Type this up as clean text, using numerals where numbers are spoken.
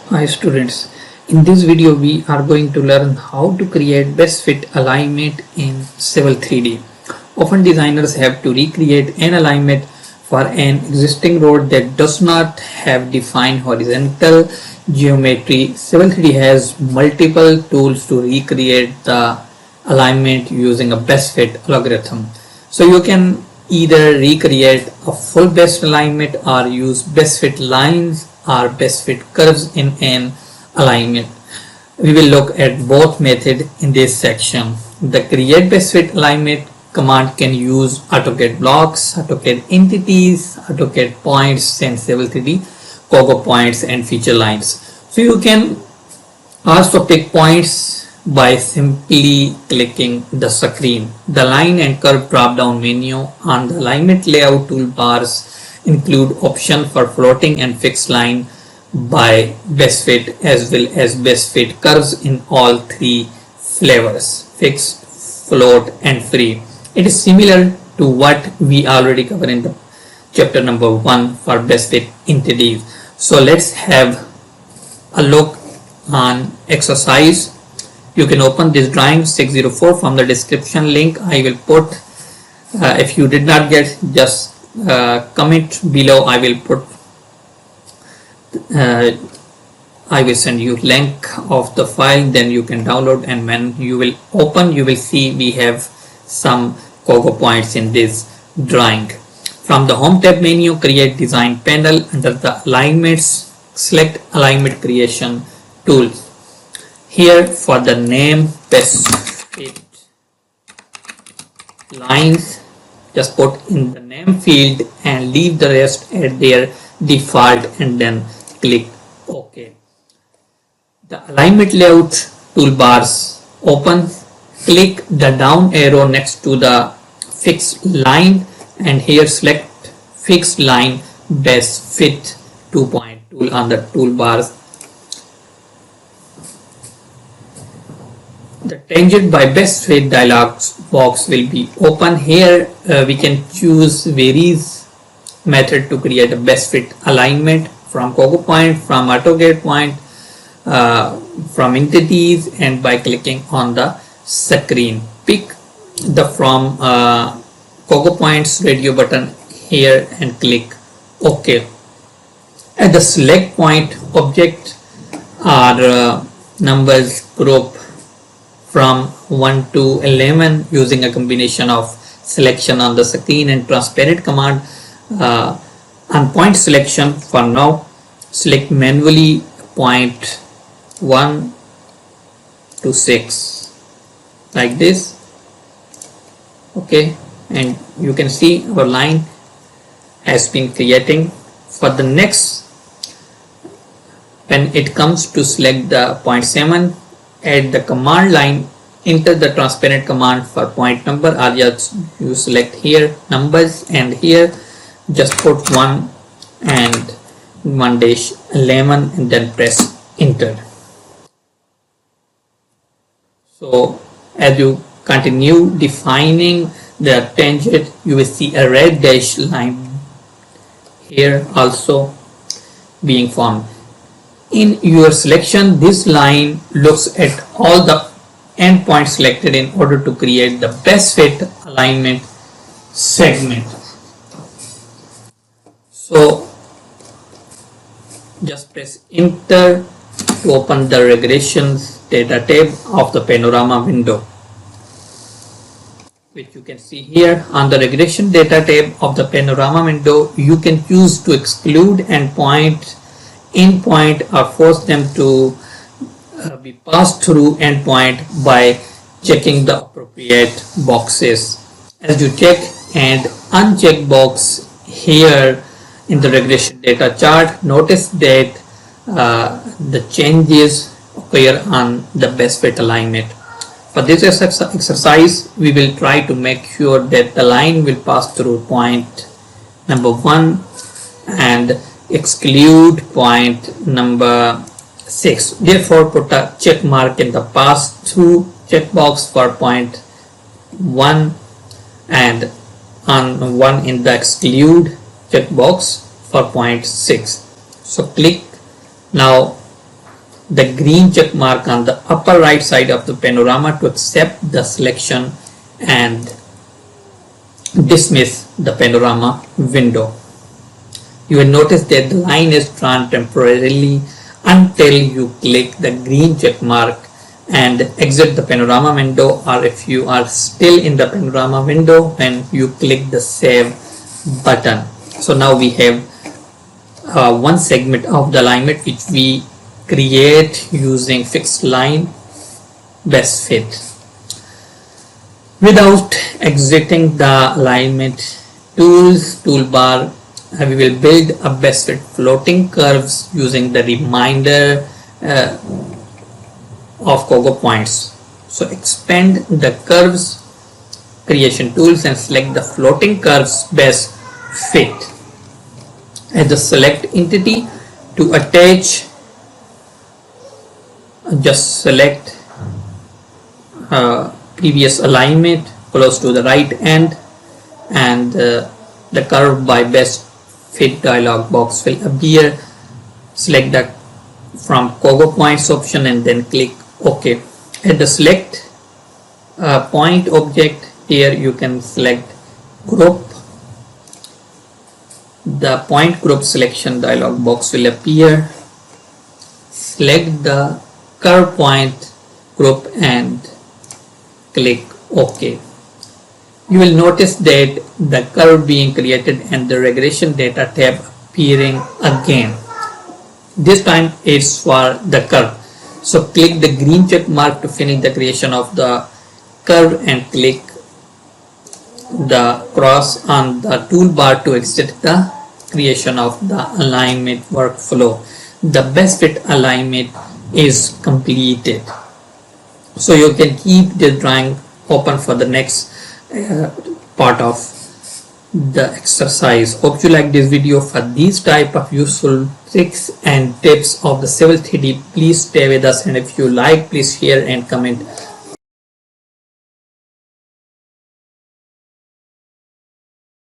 Hi students, in this video we are going to learn how to create best fit alignment in Civil 3D. Often designers have to recreate an alignment for an existing road that does not have defined horizontal geometry. Civil 3D has multiple tools to recreate the alignment using a best fit algorithm. So you can either recreate a full best alignment or use best fit lines or best fit curves in an alignment. We will look at both methods in this section. The create best fit alignment command can use AutoCAD blocks, AutoCAD entities, AutoCAD points, and Civil 3D COGO points and feature lines. So you can also pick points by simply clicking the screen. The line and curve drop down menu on the alignment layout toolbars include option for floating and fixed line by best fit as well as best fit curves in all three flavors: fixed, float, and free. It is similar to what we already covered in the chapter number 1 for best fit entities. So let's have a look on exercise. You can open this drawing 604 from the description link I will put. If you did not get, just comment below. I will put I will send you link of the file, then you can download, and when you will open you will see we have some COGO points in this drawing. From the home tab menu, create design panel. Under the alignments, select alignment creation tools. Here for the name best fit lines, just put in the name field and leave the rest at their default and then click OK. The alignment layout toolbars open. Click the down arrow next to the fixed line and here select fixed line best fit 2-point tool on the toolbars. The tangent by best fit dialog box will be open. Here we can choose various method to create a best fit alignment from COGO point, from AutoCAD point, from entities, and by clicking on the screen. Pick the from COGO points radio button here and click OK. At the select point object are numbers group from 1 to 11 using a combination of selection on the screen and transparent command. On point selection, for now select manually point 1 to 6 like this. Okay, and you can see our line has been creating. For the next, when it comes to select the point 7, at the command line enter the transparent command for point number, or just you select here numbers and here just put 1 and 1-11 and then press enter. So as you continue defining the tangent, you will see a red dash line here also being formed. In your selection, this line looks at all the endpoints selected in order to create the best fit alignment segment. So just press enter to open the regressions data tab of the panorama window, which you can see here. On the regression data tab of the panorama window, you can choose to exclude endpoint, endpoint, or force them to be passed through endpoint by checking the appropriate boxes. As you check and uncheck box here in the regression data chart, notice that the changes occur on the best fit alignment. For this exercise, we will try to make sure that the line will pass through point number 1 and exclude point number 6. Therefore, put a check mark in the pass through checkbox for point 1 and on 1 in the exclude checkbox for point 6. So click. Now the green check mark on the upper right side of the panorama to accept the selection and dismiss the panorama window. You will notice that the line is drawn temporarily until you click the green check mark and exit the panorama window, or if you are still in the panorama window when you click the save button. So now we have one segment of the alignment which we create using fixed line best fit. Without exiting the alignment tools toolbar, we will build a best fit floating curves using the reminder of COGO points. So expand the curves creation tools and select the floating curves best fit as the select entity. To attach, just select previous alignment close to the right end, and the curve by best fit dialog box will appear. Select that from COGO points option and then click OK. At the select point object, here you can select group. The point group selection dialog box will appear. Select the curve point group and click OK. You will notice that the curve being created and the regression data tab appearing again. This time it's for the curve. So click the green check mark to finish the creation of the curve and click the cross on the toolbar to exit the creation of the alignment workflow. The best fit alignment is completed. So you can keep this drawing open for the next part of the exercise. Hope you like this video. For these type of useful tricks and tips of the Civil 3D, please stay with us, and if you like, please share and comment